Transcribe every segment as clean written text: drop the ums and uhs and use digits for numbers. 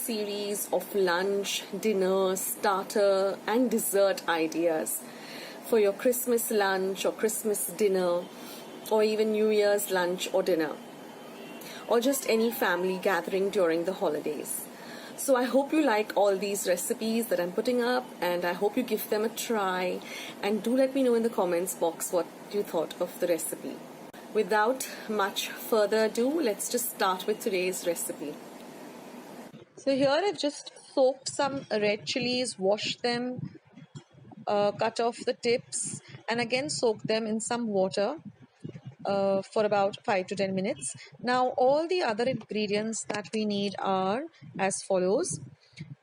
series of lunch, dinner, starter and dessert ideas for your Christmas lunch or Christmas dinner, or even New Year's lunch or dinner, or just any family gathering during the holidays. So I hope you like all these recipes that I'm putting up, and I hope you give them a try, and do let me know in the comments box what you thought of the recipe. Without much further ado, let's just start with today's recipe. So here I've just soaked some red chilies, washed them, cut off the tips, and again soaked them in some water for about 5 to 10 minutes. Now all the other ingredients that we need are as follows.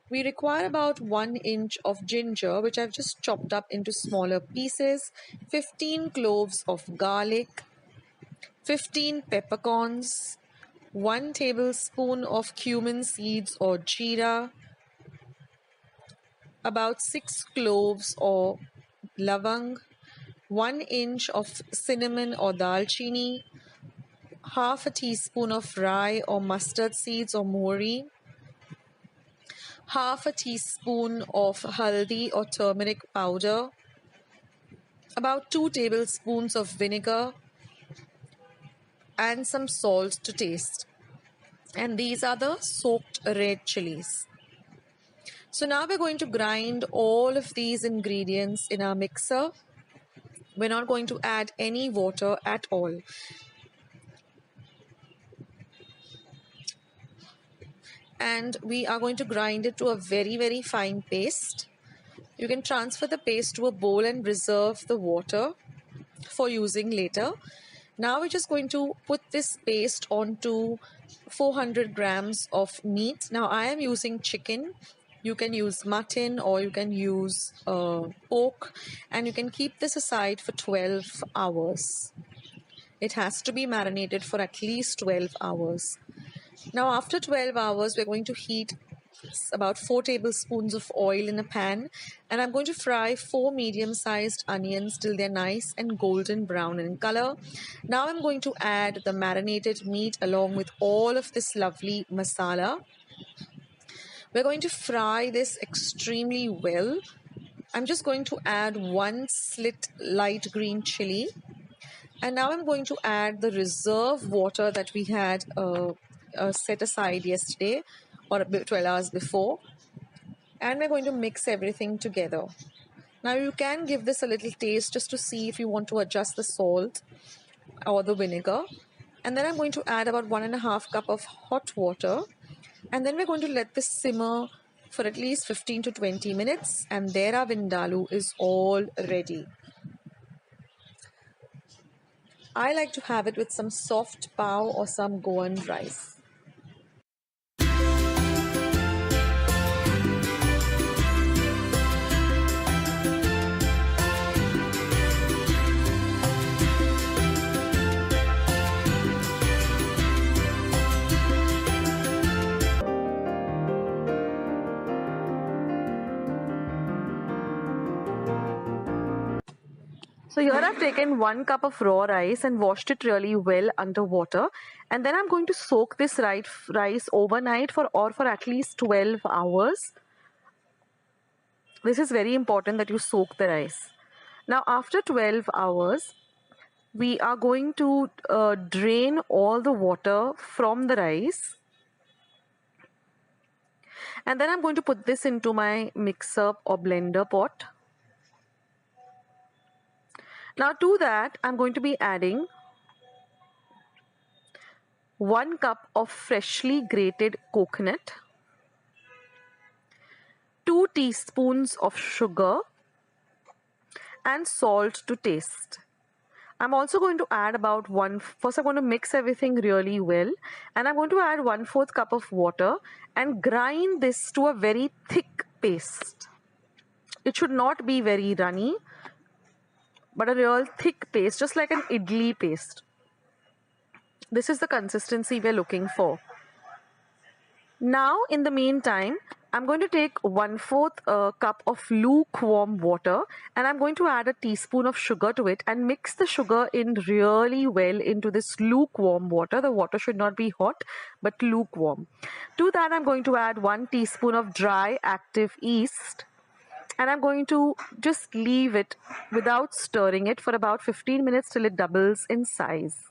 We require about 1 inch of ginger, which I've just chopped up into smaller pieces, 15 cloves of garlic, 15 peppercorns, 1 tablespoon of cumin seeds or jeera, about 6 cloves or lavang, 1 inch of cinnamon or dalchini, half a teaspoon of rye or mustard seeds or mori, half a teaspoon of haldi or turmeric powder, about 2 tablespoons of vinegar, and some salt to taste. And these are the soaked red chilies. So now we're going to grind all of these ingredients in our mixer. We're not going to add any water at all. And we are going to grind it to a very, very fine paste. You can transfer the paste to a bowl and reserve the water for using later. Now we're just going to put this paste onto 400 grams of meat. Now I am using chicken. You can use mutton or you can use pork, and you can keep this aside for 12 hours. It has to be marinated for at least 12 hours. Now after 12 hours, we're going to heat about 4 tablespoons of oil in a pan, and I'm going to fry 4 medium-sized onions till they're nice and golden brown in color. Now I'm going to add the marinated meat along with all of this lovely masala. We're going to fry this extremely well. I'm just going to add 1 slit light green chili, and now I'm going to add the reserve water that we had set aside yesterday or 12 hours before, and we're going to mix everything together. Now you can give this a little taste just to see if you want to adjust the salt or the vinegar, and then I'm going to add about 1.5 cup of hot water, and then we're going to let this simmer for at least 15 to 20 minutes, and there our vindaloo is all ready. I like to have it with some soft pao or some goan rice. So here I've taken 1 cup of raw rice and washed it really well under water, and then I'm going to soak this rice overnight for at least 12 hours. This is very important that you soak the rice. Now after 12 hours, we are going to drain all the water from the rice, and then I'm going to put this into my mixer or blender pot. Now to that, I'm going to be adding 1 cup of freshly grated coconut, 2 teaspoons of sugar, and salt to taste. I'm also going to add about first I'm going to mix everything really well, and I'm going to add 1/4 cup of water and grind this to a very thick paste. It should not be very runny, but a real thick paste, just like an idli paste. This is the consistency we're looking for. Now, in the meantime, I'm going to take 1/4 cup of lukewarm water, and I'm going to add a teaspoon of sugar to it and mix the sugar in really well into this lukewarm water. The water should not be hot but lukewarm. To that, I'm going to add 1 teaspoon of dry active yeast, and I'm going to just leave it without stirring it for about 15 minutes till it doubles in size.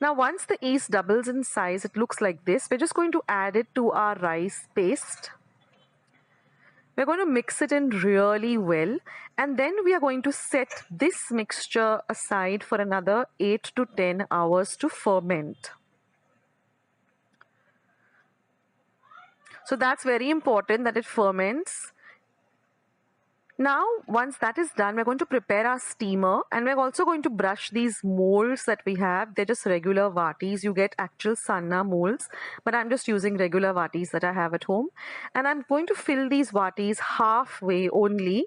Now once the yeast doubles in size, it looks like this. We're just going to add it to our rice paste. We're going to mix it in really well, and then we are going to set this mixture aside for another 8 to 10 hours to ferment. So that's very important that it ferments. Now, once that is done, we're going to prepare our steamer, and we're also going to brush these molds that we have. They're just regular vatis. You get actual sanna molds, but I'm just using regular vatis that I have at home. And I'm going to fill these vatis halfway only.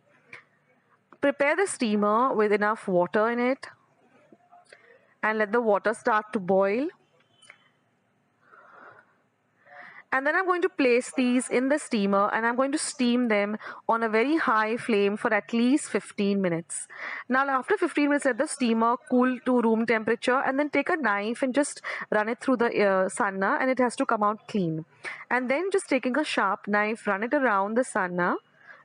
Prepare the steamer with enough water in it, and let the water start to boil. And then I'm going to place these in the steamer, and I'm going to steam them on a very high flame for at least 15 minutes. Now after 15 minutes, let the steamer cool to room temperature, and then take a knife and just run it through the sanna, and it has to come out clean. And then just taking a sharp knife, run it around the sanna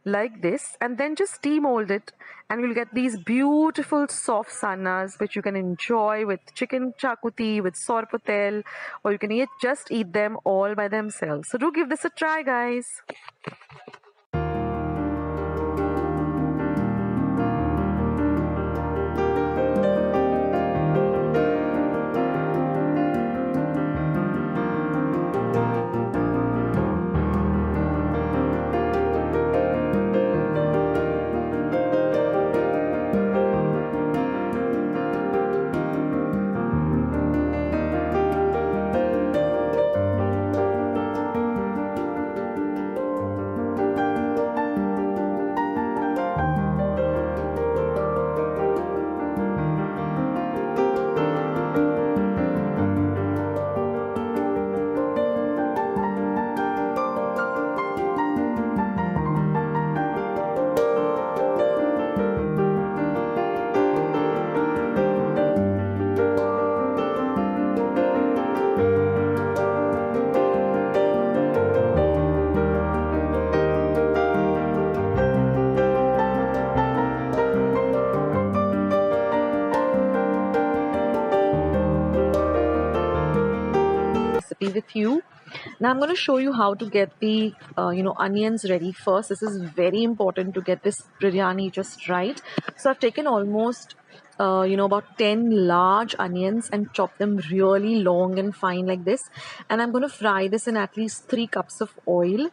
like this, and then just demold it, and you'll get these beautiful soft sannas which you can enjoy with chicken chakuti, with sorpotel, or you can just eat them all by themselves. So do give this a try, guys. With you. Now I'm going to show you how to get the onions ready first. This is very important to get this biryani just right. So I've taken almost about 10 large onions and chopped them really long and fine like this, and I'm going to fry this in at least 3 cups of oil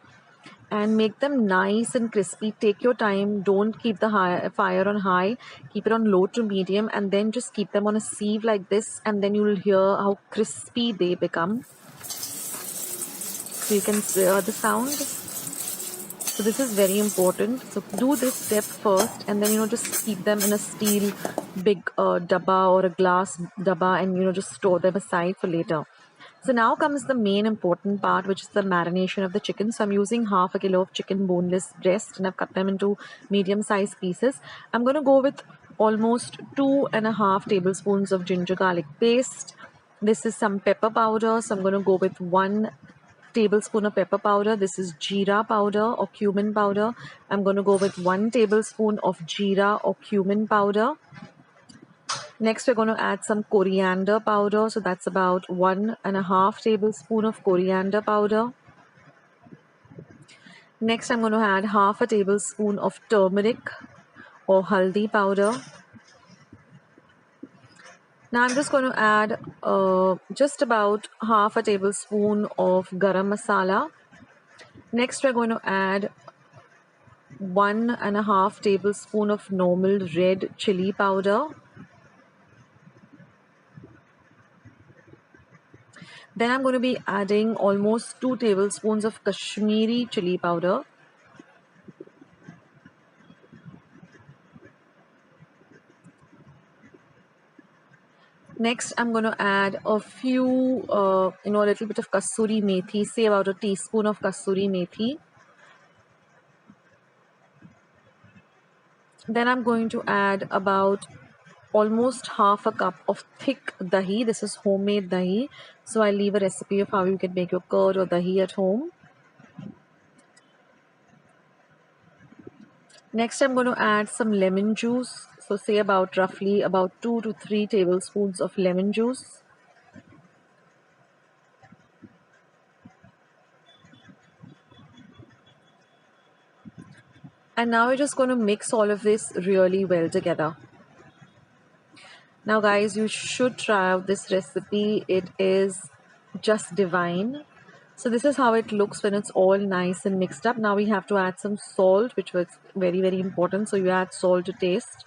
and make them nice and crispy. Take your time, don't keep the fire on high, keep it on low to medium, and then just keep them on a sieve like this, and then you'll hear how crispy they become. So you can hear the sound. So this is very important. So do this step first, and then just keep them in a steel big dabba or a glass dabba, and just store them aside for later. So now comes the main important part, which is the marination of the chicken. So I'm using half a kilo of chicken boneless breast, and I've cut them into medium-sized pieces. I'm going to go with almost 2.5 tablespoons of ginger garlic paste. This is some pepper powder. So I'm going to go with 1 tablespoon of pepper powder. This is jeera powder or cumin powder. I'm going to go with 1 tablespoon of jeera or cumin powder. Next, we're going to add some coriander powder. So that's about 1.5 tablespoon of coriander powder. Next, I'm going to add half a tablespoon of turmeric or haldi powder. Now I'm just going to add just about half a tablespoon of garam masala. Next, we're going to add 1.5 tablespoon of normal red chili powder. Then I'm going to be adding almost 2 tablespoons of Kashmiri chili powder. Next, I'm going to add a few, a little bit of kasuri methi, say about a teaspoon of kasuri methi. Then I'm going to add about almost half a cup of thick dahi. This is homemade dahi. So I'll leave a recipe of how you can make your curd or dahi at home. Next, I'm going to add some lemon juice. So say roughly about 2 to 3 tablespoons of lemon juice. And now we're just going to mix all of this really well together. Now guys, you should try out this recipe. It is just divine. So this is how it looks when it's all nice and mixed up. Now we have to add some salt, which was very, very important. So you add salt to taste.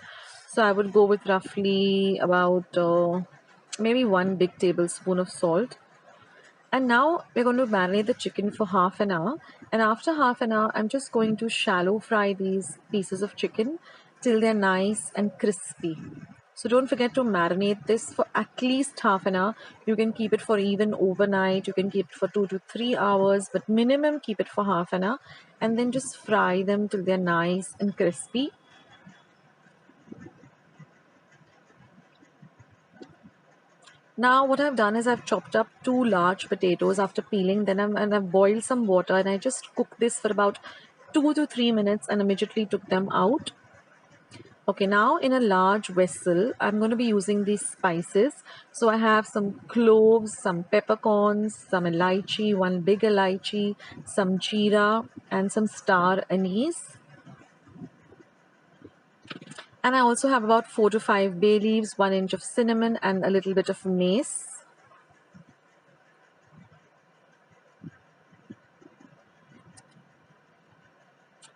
So I would go with roughly about maybe 1 big tablespoon of salt. And now we're going to marinate the chicken for half an hour. And after half an hour, I'm just going to shallow fry these pieces of chicken till they're nice and crispy. So don't forget to marinate this for at least half an hour. You can keep it for even overnight. You can keep it for 2 to 3 hours, but minimum keep it for half an hour. And then just fry them till they're nice and crispy. Now what I've done is I've chopped up 2 large potatoes after peeling. Then I've boiled some water and I just cooked this for about 2 to 3 minutes and immediately took them out. Okay, now in a large vessel, I'm going to be using these spices. So I have some cloves, some peppercorns, some elaichi, 1 big elaichi, some jeera and some star anise. And I also have about 4 to 5 bay leaves, 1 inch of cinnamon and a little bit of mace.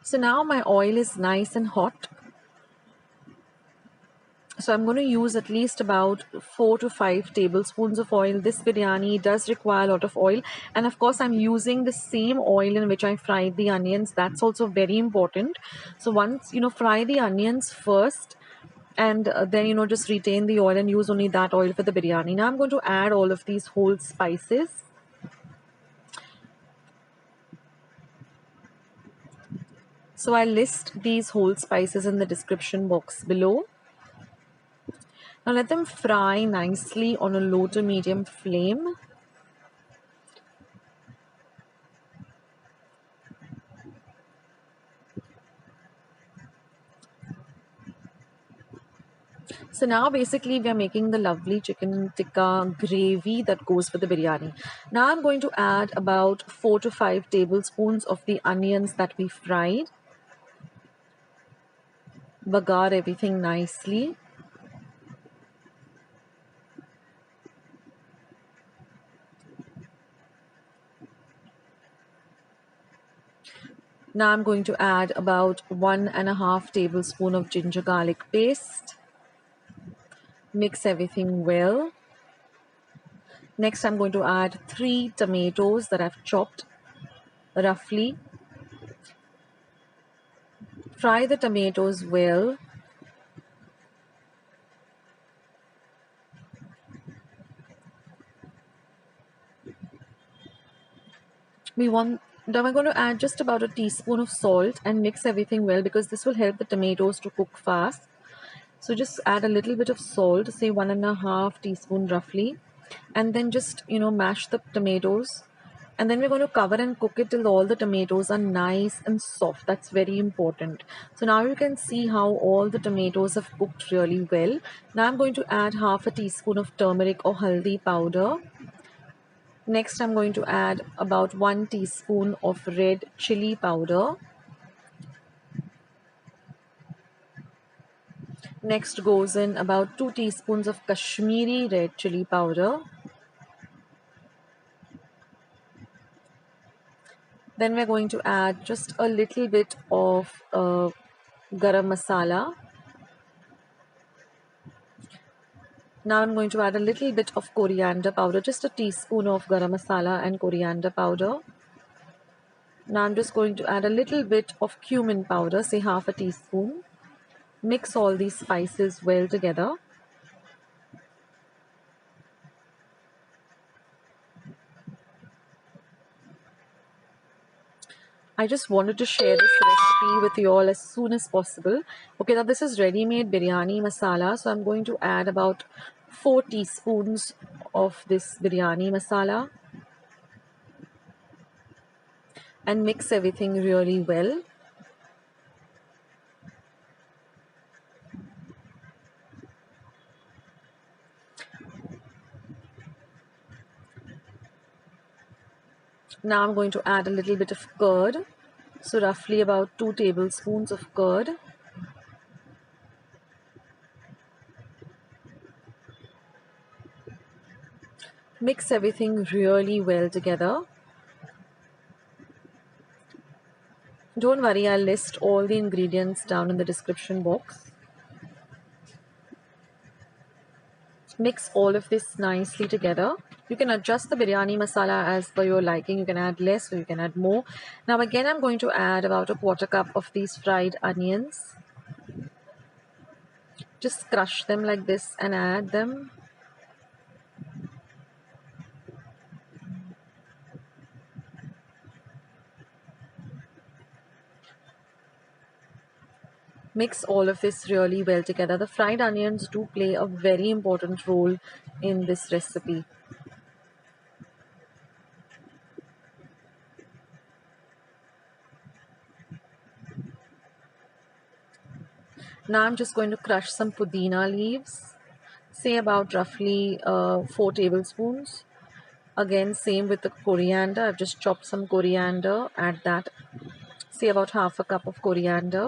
So now my oil is nice and hot. So I'm going to use at least about 4 to 5 tablespoons of oil. This biryani does require a lot of oil. And of course, I'm using the same oil in which I fried the onions. That's also very important. So once, fry the onions first and then, just retain the oil and use only that oil for the biryani. Now I'm going to add all of these whole spices. So I'll list these whole spices in the description box below. Now let them fry nicely on a low to medium flame. So now basically we are making the lovely chicken tikka gravy that goes with the biryani. Now I'm going to add about 4 to 5 tablespoons of the onions that we fried. Bagar everything nicely. Now I'm going to add about 1.5 tablespoons of ginger garlic paste. Mix everything well. Next I'm going to add 3 tomatoes that I've chopped roughly. Fry the tomatoes well. Now we're going to add just about a teaspoon of salt and mix everything well because this will help the tomatoes to cook fast. So just add a little bit of salt, say 1.5 teaspoons roughly, and then just mash the tomatoes. And then we're going to cover and cook it till all the tomatoes are nice and soft. That's very important. So now you can see how all the tomatoes have cooked really well. Now I'm going to add half a teaspoon of turmeric or haldi powder. Next I'm going to add about 1 teaspoon of red chili powder. Next goes in about 2 teaspoons of Kashmiri red chili powder. Then we're going to add just a little bit of garam masala. Now I'm going to add a little bit of coriander powder, just a teaspoon of garam masala and coriander powder. Now I'm just going to add a little bit of cumin powder, say half a teaspoon. Mix all these spices well together. I just wanted to share this recipe with you all as soon as possible. Okay, now this is ready-made biryani masala. So I'm going to add about 4 teaspoons of this biryani masala and mix everything really well. Now I'm going to add a little bit of curd. So roughly about 2 tablespoons of curd. Mix everything really well together. Don't worry, I'll list all the ingredients down in the description box. Mix all of this nicely together. You can adjust the biryani masala as per your liking. You can add less or you can add more. Now again, I'm going to add about a 1/4 cup of these fried onions. Just crush them like this and add them. Mix all of this really well together. The fried onions do play a very important role in this recipe. Now I'm just going to crush some pudina leaves, say about roughly 4 tablespoons. Again, same with the coriander. I've just chopped some coriander, add that, say about 1/2 cup of coriander.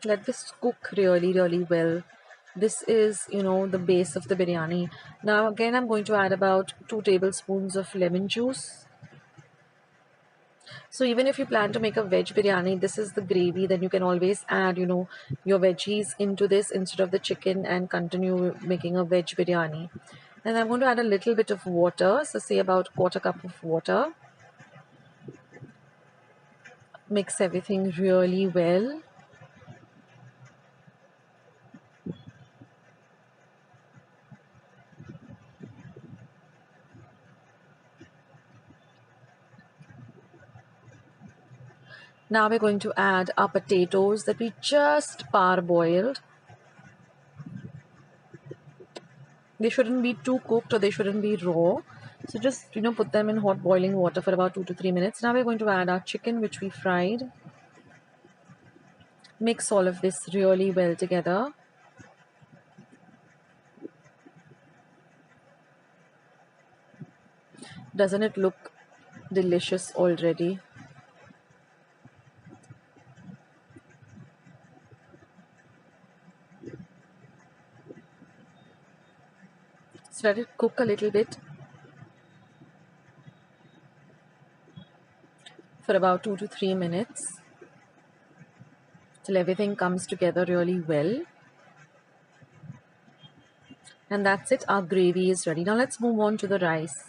Let this cook really well. This is, the base of the biryani. Now again, I'm going to add about 2 tablespoons of lemon juice. So even if you plan to make a veg biryani, this is the gravy, then you can always add, your veggies into this instead of the chicken and continue making a veg biryani. And I'm going to add a little bit of water, so say about 1/4 cup of water. Mix everything really well. Now we're going to add our potatoes that we just parboiled. They shouldn't be too cooked or they shouldn't be raw. So just, put them in hot boiling water for about 2 to 3 minutes. Now we're going to add our chicken which we fried. Mix all of this really well together. Doesn't it look delicious already? So let it cook a little bit for about 2 to 3 minutes till everything comes together really well. And that's it, our gravy is ready. Now let's move on to the rice.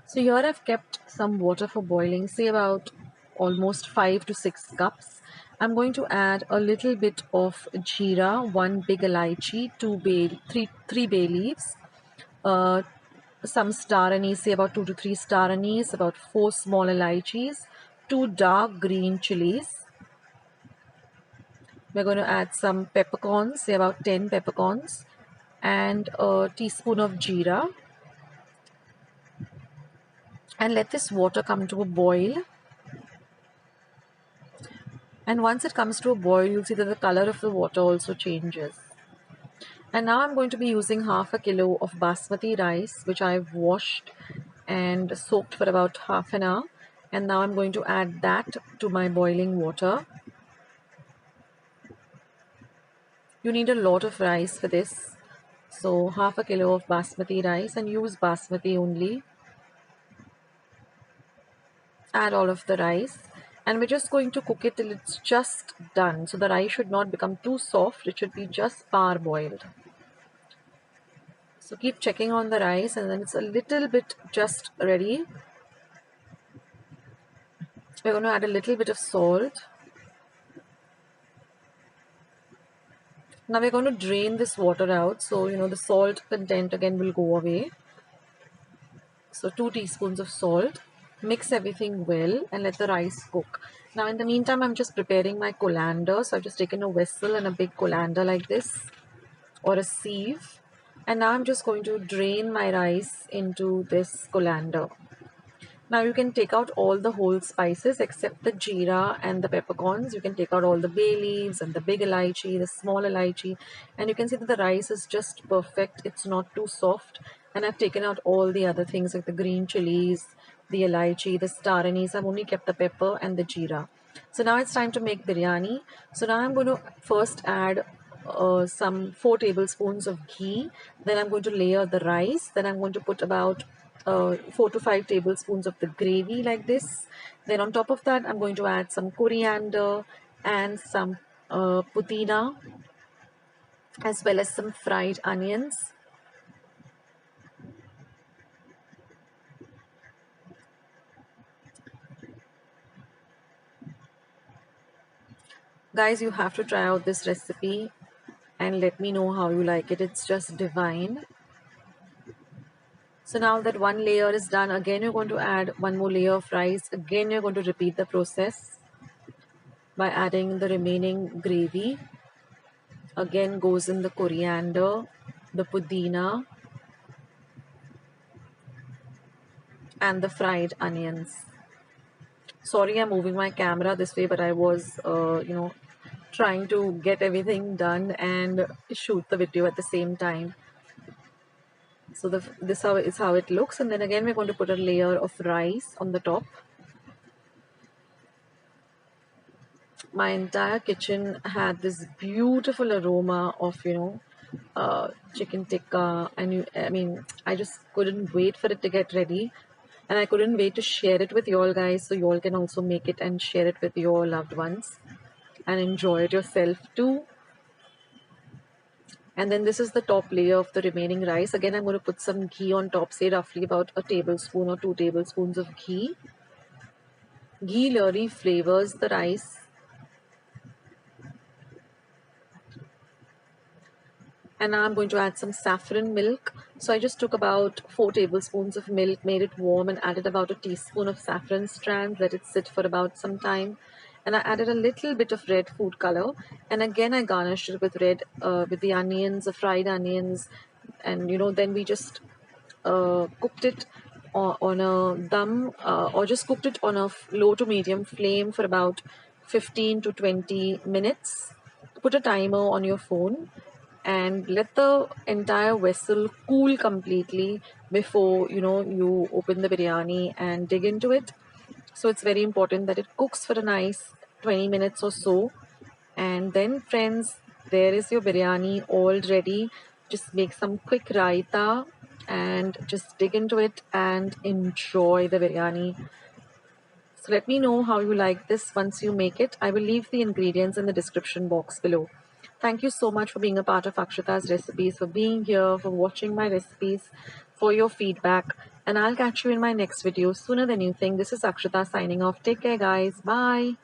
So here I've kept some water for boiling, say about almost 5 to 6 cups. I'm going to add a little bit of jeera, 1 big elaichi, 3 bay leaves, some star anise, say about 2 to 3 star anise, about 4 small elaichis, 2 dark green chilies. We're going to add some peppercorns, say about 10 peppercorns, and a teaspoon of jeera. And let this water come to a boil. And once it comes to a boil, you'll see that the color of the water also changes. And now I'm going to be using 1/2 kilo of basmati rice, which I've washed and soaked for about half an hour. And now I'm going to add that to my boiling water. You need a lot of rice for this. So 1/2 kilo of basmati rice, and use basmati only. Add all of the rice. And we're just going to cook it till it's just done. So the rice should not become too soft. It should be just parboiled. So keep checking on the rice, and then it's a little bit just ready. We're going to add a little bit of salt. Now we're going to drain this water out. So, the salt content again will go away. So 2 teaspoons of salt. Mix everything well and let the rice cook. Now in the meantime, I'm just preparing my colander. So I've just taken a vessel and a big colander like this, or a sieve. And now I'm just going to drain my rice into this colander. Now you can take out all the whole spices except the jeera and the peppercorns. You can take out all the bay leaves and the big elaichi, the small elaichi, and you can see that the rice is just perfect. It's not too soft. And I've taken out all the other things like the green chilies, the elaichi, the star anise. I've only kept the pepper and the jeera. So now it's time to make biryani. So now I'm going to first add some 4 tablespoons of ghee. Then I'm going to layer the rice. Then I'm going to put about 4 to 5 tablespoons of the gravy like this. Then on top of that, I'm going to add some coriander and some putina, as well as some fried onions. Guys, you have to try out this recipe and let me know how you like it. It's just divine. So now that one layer is done, again you're going to add one more layer of rice. Again you're going to repeat the process by adding the remaining gravy. Again goes in the coriander, the pudina, and the fried onions. Sorry I'm moving my camera this way, but I was trying to get everything done and shoot the video at the same time. So this is how it looks, and then again we're going to put a layer of rice on the top. My entire kitchen had this beautiful aroma of chicken tikka, and I just couldn't wait for it to get ready, and I couldn't wait to share it with you all guys, so you all can also make it and share it with your loved ones and enjoy it yourself too. And then this is the top layer of the remaining rice. Again, I'm going to put some ghee on top, say roughly about a tablespoon or 2 tablespoons of ghee. Ghee really flavors the rice. And now I'm going to add some saffron milk. So I just took about 4 tablespoons of milk, made it warm, and added about a teaspoon of saffron strands, let it sit for about some time. And I added a little bit of red food color. And again, I garnished it with with the onions, the fried onions. And then we just cooked it on a dum, or just cooked it on a low to medium flame for about 15 to 20 minutes. Put a timer on your phone and let the entire vessel cool completely before you open the biryani and dig into it. So it's very important that it cooks for a nice 20 minutes or so. And then friends, there is your biryani all ready. Just make some quick raita and just dig into it and enjoy the biryani. So let me know how you like this once you make it. I will leave the ingredients in the description box below. Thank you so much for being a part of Akshata's Recipes, for being here, for watching my recipes, for your feedback. And I'll catch you in my next video sooner than you think. This is Akshata signing off. Take care, guys. Bye.